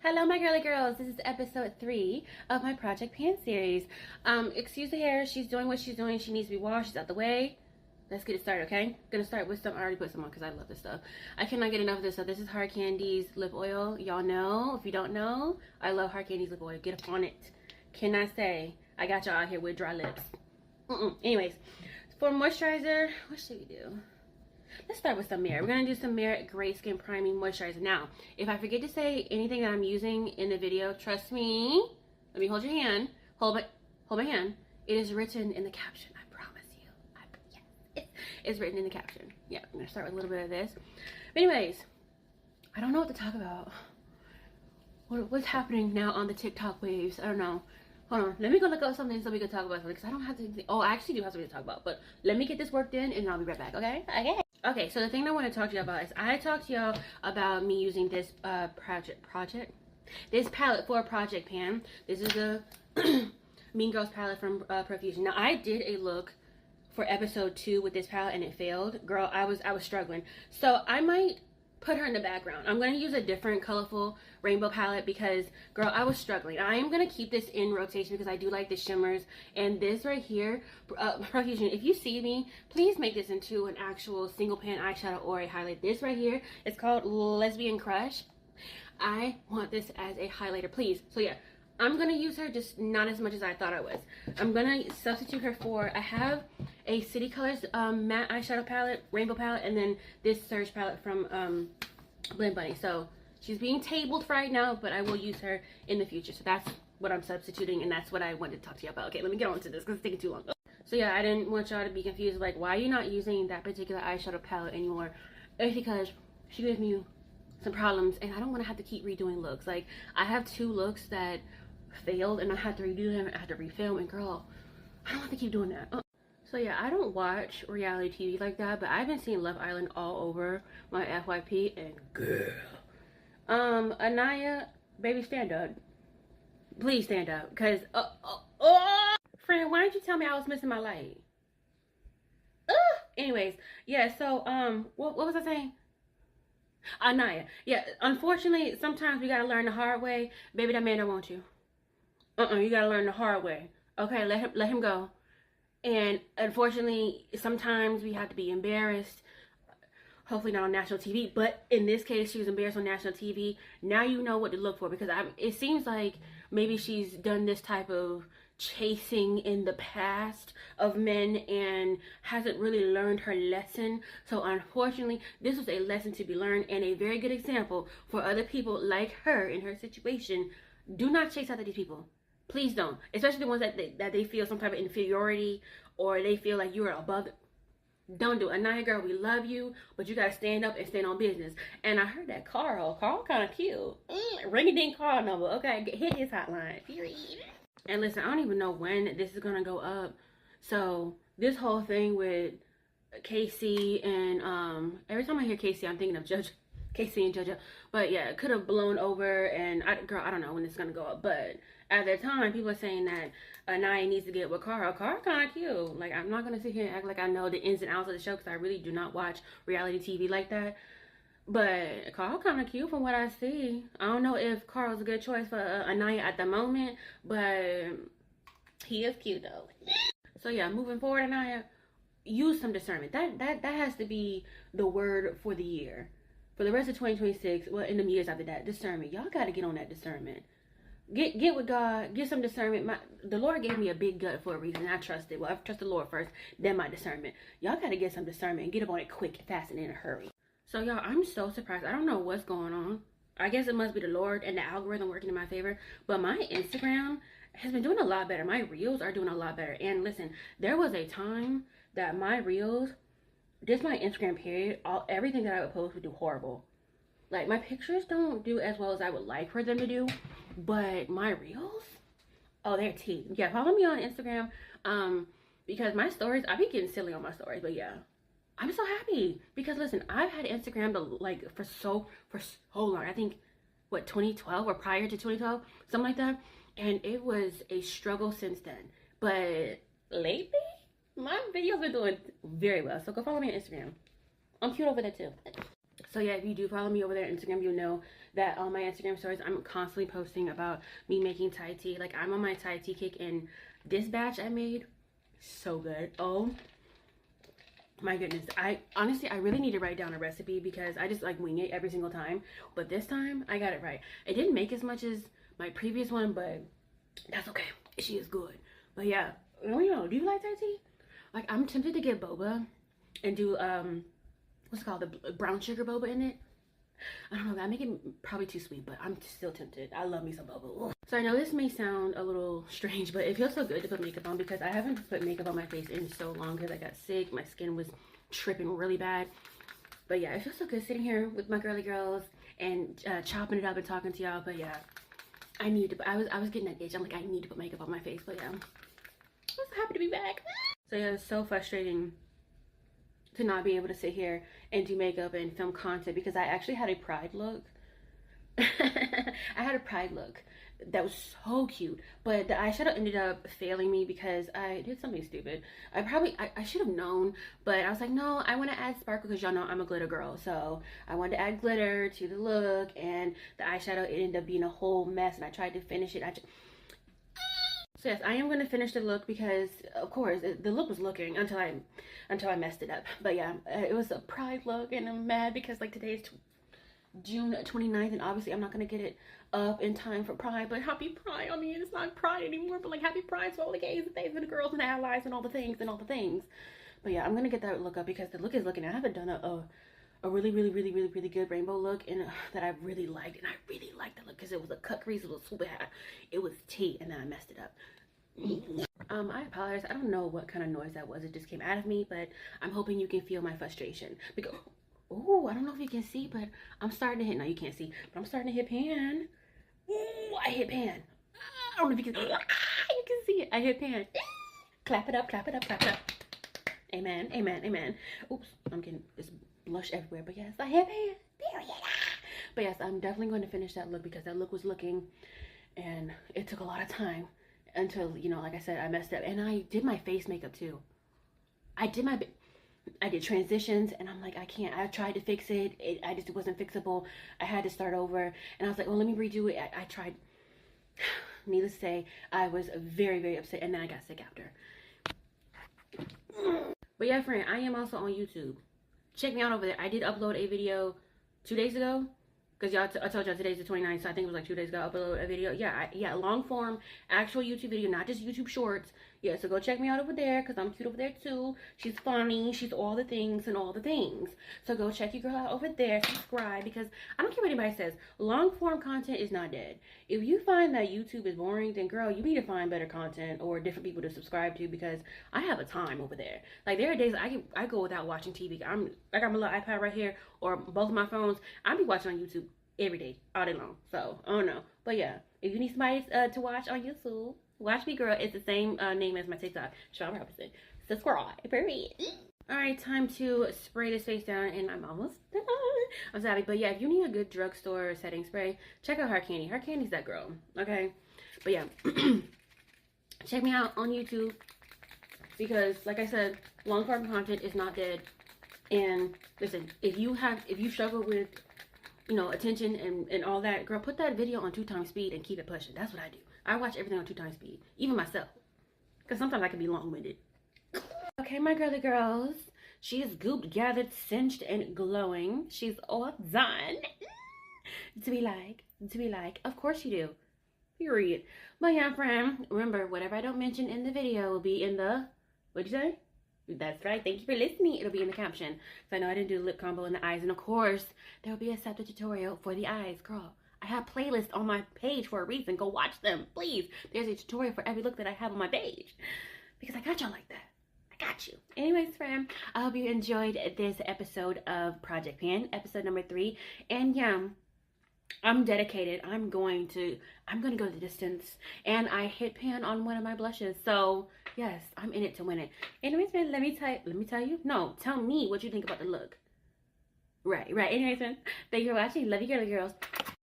Hello my girly girls, this is episode 3 of my Project Pan series. Excuse the hair, she's doing what she's doing, she needs to be washed, she's out the way. Let's get it started, okay? Gonna start with some, I already put some on because I love this stuff. I cannot get enough of this stuff. This is Hard Candy's lip oil. Y'all know, if you don't know, I love Hard Candy's lip oil. Get up on it. Can I say, I got y'all out here with dry lips. Anyways, for moisturizer, what should we do? Let's start with some Merit. We're going to do some Merit Gray Skin Priming Moisturizer. Now, if I forget to say anything that I'm using in the video, trust me. Let me hold your hand. Hold my hand. It is written in the caption. I promise you. Yes, it's written in the caption. Yeah, I'm going to start with a little bit of this. But anyways, I don't know what to talk about. What's happening now on the TikTok waves? I don't know. Hold on, let me go look up something so we can talk about something, because I don't have to. Oh, I actually do have something to talk about, but let me get this worked in and I'll be right back, okay? Okay, so the thing I want to talk to you about is I talked to y'all about me using this this palette for Project Pan. This is a Mean Girls palette from Profusion. Now, I did a look for episode 2 with this palette and it failed. Girl, I was struggling. So I might put her in the background. I'm going to use a different colorful rainbow palette because, girl, I was struggling. I am going to keep this in rotation because I do like the shimmers. And this right here, Profusion, if you see me, please make this into an actual single pan eyeshadow or a highlight. This right here, it's called Lesbian Crush. I want this as a highlighter, please. So yeah, I'm going to use her, just not as much as I thought I was. I'm going to substitute her for, I have a City Colors matte eyeshadow palette, rainbow palette, and then this Surge palette from Blend Bunny. So she's being tabled right now, but I will use her in the future. So that's what I'm substituting, and that's what I wanted to talk to you about. Okay, let me get on to this because it's taking too long. So yeah, I didn't want y'all to be confused, like, why are you not using that particular eyeshadow palette anymore? It's because she gives me some problems, and I don't want to have to keep redoing looks. Like, I have 2 looks that failed and I had to redo them, I had to refilm, and girl, I don't have to keep doing that. So yeah, I don't watch reality TV like that, but I've been seeing Love Island all over my FYP, and girl, Anaya, baby, stand up, please stand up, because friend, why didn't you tell me I was missing my light? Anyways, yeah, so what was I saying? Anaya, yeah, unfortunately sometimes we gotta learn the hard way. Baby, that man don't want you. You gotta learn the hard way. Okay, let him go. And unfortunately, sometimes we have to be embarrassed. Hopefully not on national TV, but in this case, she was embarrassed on national TV. Now you know what to look for, because it seems like maybe she's done this type of chasing in the past of men and hasn't really learned her lesson. So unfortunately, this was a lesson to be learned and a very good example for other people like her in her situation. Do not chase after these people. Please don't. Especially the ones that they feel some type of inferiority, or they feel like you are above them. Don't do it. Anaya, girl, we love you, but you gotta stand up and stand on business. And I heard that Carl kind of cute. Ring-a-ding Carl number. Okay, hit his hotline. Period. And listen, I don't even know when this is gonna go up. So this whole thing with Casey and every time I hear Casey, I'm thinking of Casey and JoJo. But yeah, it could have blown over, and girl, I don't know when it's gonna go up, but at that time, people are saying that Anaya needs to get with Carl. Carl kind of cute. Like, I'm not going to sit here and act like I know the ins and outs of the show, because I really do not watch reality TV like that. But Carl kind of cute from what I see. I don't know if Carl's a good choice for Anaya at the moment, but he is cute though. So yeah, moving forward, Anaya, use some discernment. That has to be the word for the year. For the rest of 2026, well, in the years after that, discernment. Y'all got to get on that discernment. Get with God, get some discernment. The Lord gave me a big gut for a reason, and I trust it. Well, I trust the Lord first, then my discernment. Y'all got to get some discernment and get up on it quick, fast, and in a hurry. So y'all, I'm so surprised. I don't know what's going on. I guess it must be the Lord and the algorithm working in my favor. But my Instagram has been doing a lot better. My reels are doing a lot better. And listen, there was a time that my reels, just my Instagram period, everything that I would post would do horrible. Like, my pictures don't do as well as I would like for them to do, but my reels, oh, they're tea. Yeah, follow me on Instagram, because my stories, I be getting silly on my stories, but yeah, I'm so happy, because listen, I've had Instagram for so long. I think, what, 2012 or prior to 2012, something like that, and it was a struggle since then. But lately, my videos are doing very well, so go follow me on Instagram. I'm cute over there too. So yeah, if you do follow me over there on Instagram, you'll know that on my Instagram stories, I'm constantly posting about me making Thai tea. Like, I'm on my Thai tea kick, and this batch I made, so good. Oh my goodness. I honestly, I really need to write down a recipe because I just like wing it every single time. But this time, I got it right. It didn't make as much as my previous one, but that's okay. She is good. But yeah, do you like Thai tea? Like, I'm tempted to get boba and do what's it called, the brown sugar boba in it. I don't know, I make it probably too sweet, but I'm still tempted. I love me some boba. Ooh. So I know this may sound a little strange, but it feels so good to put makeup on because I haven't put makeup on my face in so long because I got sick. My skin was tripping really bad. But yeah, it feels so good sitting here with my girly girls and chopping it up and talking to y'all. But yeah, I need to. I was getting that itch. I'm like, I need to put makeup on my face. But yeah, I'm so happy to be back. So yeah, it's so frustrating to not be able to sit here and do makeup and film content because I actually had a pride look. I had a pride look that was so cute, but the eyeshadow ended up failing me because I did something stupid. I should have known, but I was like, no, I want to add sparkle because y'all know I'm a glitter girl. So I wanted to add glitter to the look, and the eyeshadow, it ended up being a whole mess, and I tried to finish it. So yes, I am going to finish the look because, of course, the look was looking until I messed it up. But yeah, it was a pride look, and I'm mad because like today is June 29th, and obviously I'm not going to get it up in time for Pride. But happy Pride. I mean, it's not Pride anymore, but like happy Pride to all the gays and things and the girls and the allies and all the things and all the things. But yeah, I'm going to get that look up because the look is looking. I haven't done a really good rainbow look and that I really liked, and I really liked the look because it was a cut crease, it was super high, it was tea, and then I messed it up. I apologize. I don't know what kind of noise that was. It just came out of me, but I'm hoping you can feel my frustration because oh, I don't know if you can see, but I'm starting to hit. No, you can't see, but I'm starting to hit pan. Ooh, I hit pan. I don't know if you can. You can see it. I hit pan. Clap it up, clap it up, clap it up. Amen, amen, amen. Oops, I'm getting this blush everywhere, but yes, I hit pan. Period. But yes, I'm definitely going to finish that look because that look was looking, and it took a lot of time until, you know, like I said, I messed up. And I did my face makeup too. I did transitions, and I'm like, I can't. I tried to fix it. I just wasn't fixable. I had to start over, and I was like, well, let me redo it. I tried. Needless to say, I was very upset, and then I got sick after. But yeah, friend, I am also on YouTube. Check me out over there. I did upload a video 2 days ago. Because I told y'all today's the 29th, so I think it was like 2 days ago I uploaded a video. Yeah, long form, actual YouTube video, not just YouTube shorts. Yeah, so go check me out over there because I'm cute over there too. She's funny, she's all the things and all the things. So go check your girl out over there, subscribe, because I don't care what anybody says. Long form content is not dead. If you find that YouTube is boring, then girl, you need to find better content or different people to subscribe to because I have a time over there. Like there are days I go without watching TV. I got my little iPad right here or both of my phones. I be watching on YouTube every day, all day long. So, I don't know. But yeah, if you need somebody to watch on YouTube, watch me, girl. It's the same name as my TikTok, Sean Robinson. Subscribe, period. Alright, time to spray this face down, and I'm almost done. I'm sorry, but yeah, if you need a good drugstore setting spray, check out Her Candy. Her Candy's that girl, okay? But yeah, check me out on YouTube because, like I said, long form content is not dead. And listen, if you struggle with, you know, attention and all that, girl, put that video on 2x speed and keep it pushing. That's what I do. I watch everything on 2x speed, even myself, because sometimes I can be long-winded. Okay, my girly girls, she is gooped, gathered, cinched, and glowing. She's all done. To be like, of course you do. Period. But yeah, friend, remember, whatever I don't mention in the video will be in the, what'd you say? That's right. Thank you for listening. It'll be in the caption. So I know I didn't do the lip combo and the eyes. And of course, there will be a separate tutorial for the eyes. Girl, I have playlists on my page for a reason. Go watch them, please. There's a tutorial for every look that I have on my page. Because I got y'all like that. I got you. Anyways, friend, I hope you enjoyed this episode of Project Pan, episode number 3. And yeah, I'm dedicated. I'm going to go the distance. And I hit pan on one of my blushes. So yes, I'm in it to win it. Anyways, man, let me tell you. No, tell me what you think about the look. Right. Anyways, man, thank you for watching. Love you, girly girls.